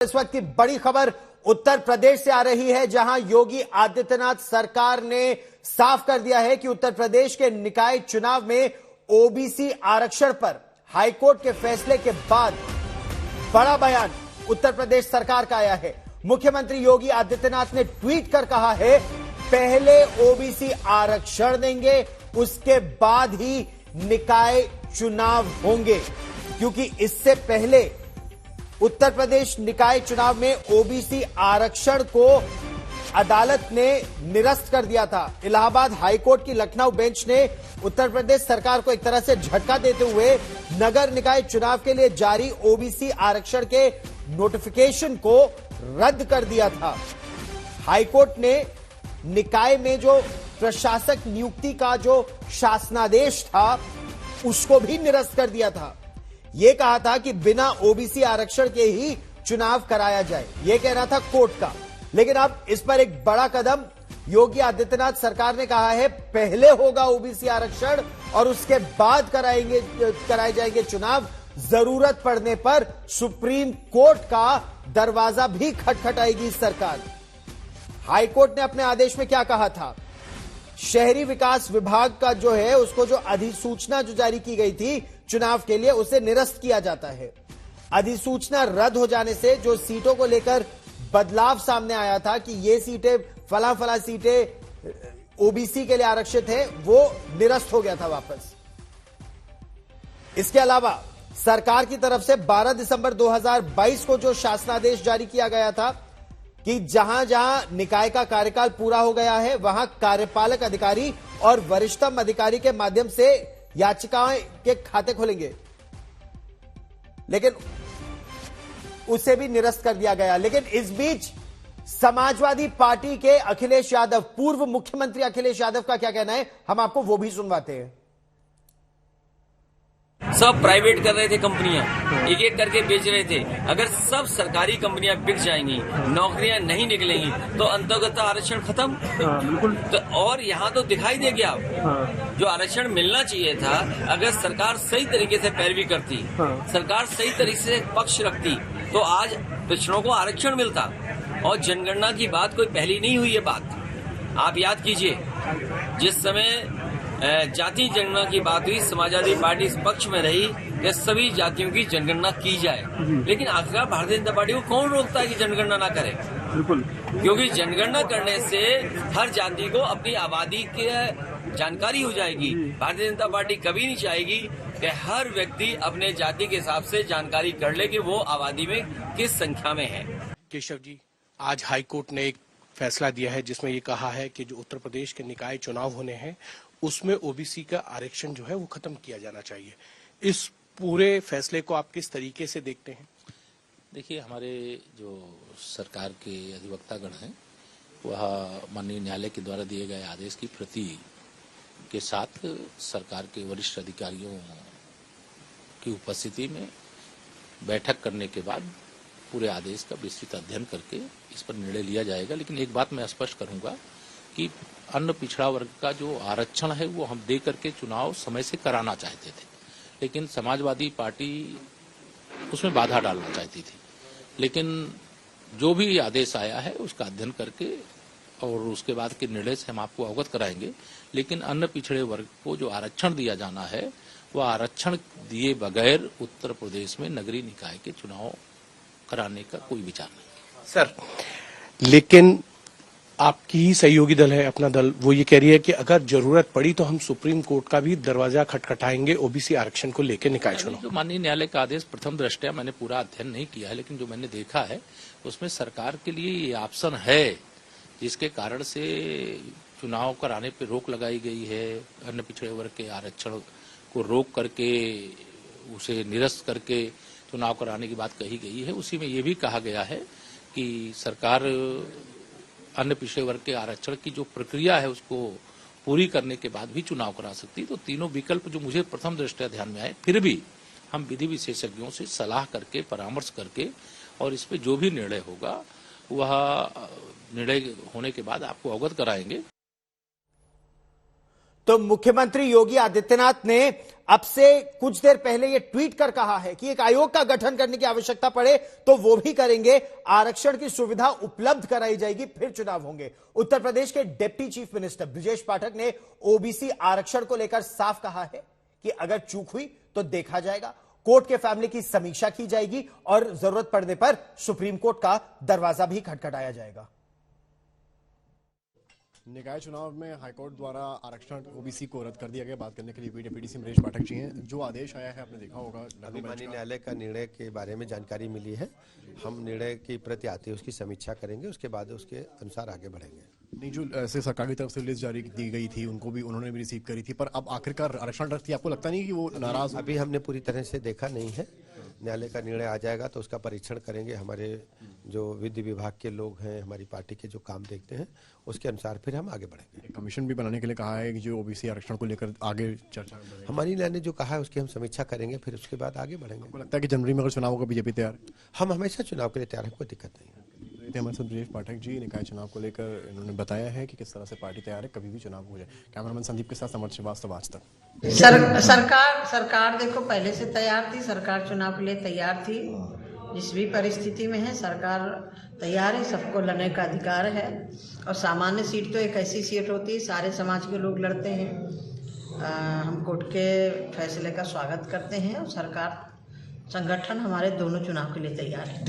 इस वक्त की बड़ी खबर उत्तर प्रदेश से आ रही है, जहां योगी आदित्यनाथ सरकार ने साफ कर दिया है कि उत्तर प्रदेश के निकाय चुनाव में ओबीसी आरक्षण पर हाईकोर्ट के फैसले के बाद बड़ा बयान उत्तर प्रदेश सरकार का आया है। मुख्यमंत्री योगी आदित्यनाथ ने ट्वीट कर कहा है, पहले ओबीसी आरक्षण देंगे, उसके बाद ही निकाय चुनाव होंगे, क्योंकि इससे पहले उत्तर प्रदेश निकाय चुनाव में ओबीसी आरक्षण को अदालत ने निरस्त कर दिया था। इलाहाबाद हाईकोर्ट की लखनऊ बेंच ने उत्तर प्रदेश सरकार को एक तरह से झटका देते हुए नगर निकाय चुनाव के लिए जारी ओबीसी आरक्षण के नोटिफिकेशन को रद्द कर दिया था। हाईकोर्ट ने निकाय में जो प्रशासक नियुक्ति का जो शासनादेश था उसको भी निरस्त कर दिया था। यह कहा था कि बिना ओबीसी आरक्षण के ही चुनाव कराया जाए, यह कहना था कोर्ट का। लेकिन अब इस पर एक बड़ा कदम योगी आदित्यनाथ सरकार ने कहा है, पहले होगा ओबीसी आरक्षण और उसके बाद कराए जाएंगे चुनाव। जरूरत पड़ने पर सुप्रीम कोर्ट का दरवाजा भी खटखटाएगी सरकार। हाईकोर्ट ने अपने आदेश में क्या कहा था? शहरी विकास विभाग का जो है उसको जो अधिसूचना जो जारी की गई थी चुनाव के लिए, उसे निरस्त किया जाता है। अधिसूचना रद्द हो जाने से जो सीटों को लेकर बदलाव सामने आया था कि ये सीटें फला सीटें ओबीसी के लिए आरक्षित है, वो निरस्त हो गया था वापस। इसके अलावा सरकार की तरफ से 12 दिसंबर 2022 को जो शासनादेश जारी किया गया था कि जहां जहां निकाय का कार्यकाल पूरा हो गया है वहां कार्यपालक अधिकारी और वरिष्ठतम अधिकारी के माध्यम से याचिकाएं के खाते खोलेंगे, लेकिन उसे भी निरस्त कर दिया गया। लेकिन इस बीच समाजवादी पार्टी के अखिलेश यादव, पूर्व मुख्यमंत्री अखिलेश यादव का क्या कहना है, हम आपको वो भी सुनवाते हैं। सब प्राइवेट कर रहे थे, कंपनियां एक एक करके बेच रहे थे। अगर सब सरकारी कंपनियां बिक जाएंगी, नौकरियां नहीं निकलेंगी तो अंतर्गत आरक्षण खत्म। बिल्कुल। तो और यहाँ तो दिखाई दे गया जो आरक्षण मिलना चाहिए था, अगर सरकार सही तरीके से पैरवी करती, सरकार सही तरीके से पक्ष रखती तो आज पिछड़ों को आरक्षण मिलता। और जनगणना की बात कोई पहली नहीं हुई है बात। आप याद कीजिए, जिस समय जाति जनगणना की बात हुई, समाजवादी पार्टी इस पक्ष में रही कि सभी जातियों की जनगणना की जाए। लेकिन आखिरकार भारतीय जनता पार्टी को कौन रोकता है कि जनगणना ना करे? बिल्कुल। क्योंकि जनगणना करने से हर जाति को अपनी आबादी की जानकारी हो जाएगी। भारतीय जनता पार्टी कभी नहीं चाहेगी कि हर व्यक्ति अपने जाति के हिसाब से जानकारी कर ले कि वो आबादी में किस संख्या में है। केशव जी, आज हाईकोर्ट ने एक फैसला दिया है जिसमें ये कहा है कि जो उत्तर प्रदेश के निकाय चुनाव होने हैं उसमें ओबीसी का आरक्षण जो है वो खत्म किया जाना चाहिए। इस पूरे फैसले को आप किस तरीके से देखते हैं? देखिए, हमारे जो सरकार के अधिवक्तागण हैं वह माननीय न्यायालय के द्वारा दिए गए आदेश की प्रति के साथ सरकार के वरिष्ठ अधिकारियों की उपस्थिति में बैठक करने के बाद पूरे आदेश का विस्तृत अध्ययन करके इस पर निर्णय लिया जाएगा। लेकिन एक बात मैं स्पष्ट करूंगा कि अन्य पिछड़ा वर्ग का जो आरक्षण है वो हम दे करके चुनाव समय से कराना चाहते थे, लेकिन समाजवादी पार्टी उसमें बाधा डालना चाहती थी। लेकिन जो भी आदेश आया है उसका अध्ययन करके और उसके बाद के निर्णय से हम आपको अवगत कराएंगे। लेकिन अन्य पिछड़े वर्ग को जो आरक्षण दिया जाना है वह आरक्षण दिए बगैर उत्तर प्रदेश में नगरीय निकाय के चुनाव कराने का कोई विचार नहीं। सर, लेकिन आपकी ही सहयोगी दल है, अपना दल, वो ये कह रही है कि अगर जरूरत पड़ी तो हम सुप्रीम कोर्ट का भी दरवाजा खटखटाएंगे ओबीसी आरक्षण को लेकर निकाय चुनाव। जो माननीय न्यायालय का आदेश प्रथम दृष्टया मैंने पूरा अध्ययन नहीं किया है, लेकिन जो मैंने देखा है उसमें सरकार के लिए ये ऑप्शन है जिसके कारण से चुनाव कराने पर रोक लगाई गई है। अन्य पिछड़े वर्ग के आरक्षण को रोक करके उसे निरस्त करके चुनाव कराने की बात कही गई है। उसी में ये भी कहा गया है कि सरकार अन्य पिछड़े वर्ग के आरक्षण की जो प्रक्रिया है उसको पूरी करने के बाद भी चुनाव करा सकती। तो तीनों विकल्प जो मुझे प्रथम दृष्टया ध्यान में आए, फिर भी हम विधि विशेषज्ञों से सलाह करके परामर्श करके और इस पे जो भी निर्णय होगा वह निर्णय होने के बाद आपको अवगत कराएंगे। तो मुख्यमंत्री योगी आदित्यनाथ ने अब से कुछ देर पहले यह ट्वीट कर कहा है कि एक आयोग का गठन करने की आवश्यकता पड़े तो वो भी करेंगे, आरक्षण की सुविधा उपलब्ध कराई जाएगी, फिर चुनाव होंगे। उत्तर प्रदेश के deputy chief minister Brajesh Pathak ने ओबीसी आरक्षण को लेकर साफ कहा है कि अगर चूक हुई तो देखा जाएगा, कोर्ट के फैसले की समीक्षा की जाएगी और जरूरत पड़ने पर सुप्रीम कोर्ट का दरवाजा भी खटखटाया जाएगा। निकाय चुनाव में हाईकोर्ट द्वारा आरक्षण ओबीसी को रद्द कर दिया गया। बात करने के लिए डिप्टी सीएम ब्रजेश पाठक जी हैं। जो आदेश आया है आपने देखा होगा, माननीय न्यायालय का निर्णय के बारे में जानकारी मिली है। हम निर्णय की प्रति आते उसकी समीक्षा करेंगे, उसके बाद उसके अनुसार आगे बढ़ेंगे। नहीं, जो ऐसे सरकार की तरफ से लिस्ट जारी दी गई थी उन्होंने भी रिसीव करी थी, पर अब आखिरकार आरक्षण रद्द थी। आपको लगता नहीं कि वो नाराज? अभी हमने पूरी तरह से देखा नहीं है। न्यायालय का निर्णय आ जाएगा तो उसका परीक्षण करेंगे। हमारे जो विधि विभाग के लोग हैं, हमारी पार्टी के जो काम देखते हैं, उसके अनुसार फिर हम आगे बढ़ेंगे। कमीशन भी बनाने के लिए कहा है कि जो ओबीसी आरक्षण को लेकर आगे चर्चा। हमारी न्यायालय ने जो कहा है उसकी हम समीक्षा करेंगे, फिर उसके बाद आगे बढ़ेंगे। आपको लगता है कि जनवरी में अगर चुनाव होगा बीजेपी तैयार? हम हमेशा चुनाव के लिए तैयार हैं, कोई दिक्कत नहीं है। हमारे साथ ब्रजेश पाठक जी निकाय चुनाव को लेकर इन्होंने बताया है कि किस तरह से पार्टी तैयार है, कभी भी चुनाव हो जाए। कैमरामैन संदीप के साथ समर श्रीवास्तव, आज तक। सरकार देखो पहले से तैयार थी, सरकार चुनाव के लिए तैयार थी। जिस भी परिस्थिति में है सरकार तैयार है, सबको लड़ने का अधिकार है। और सामान्य सीट तो एक ऐसी सीट होती है, सारे समाज के लोग लड़ते हैं। हम कोर्ट के फैसले का स्वागत करते हैं और सरकार संगठन हमारे दोनों चुनाव के लिए तैयार है।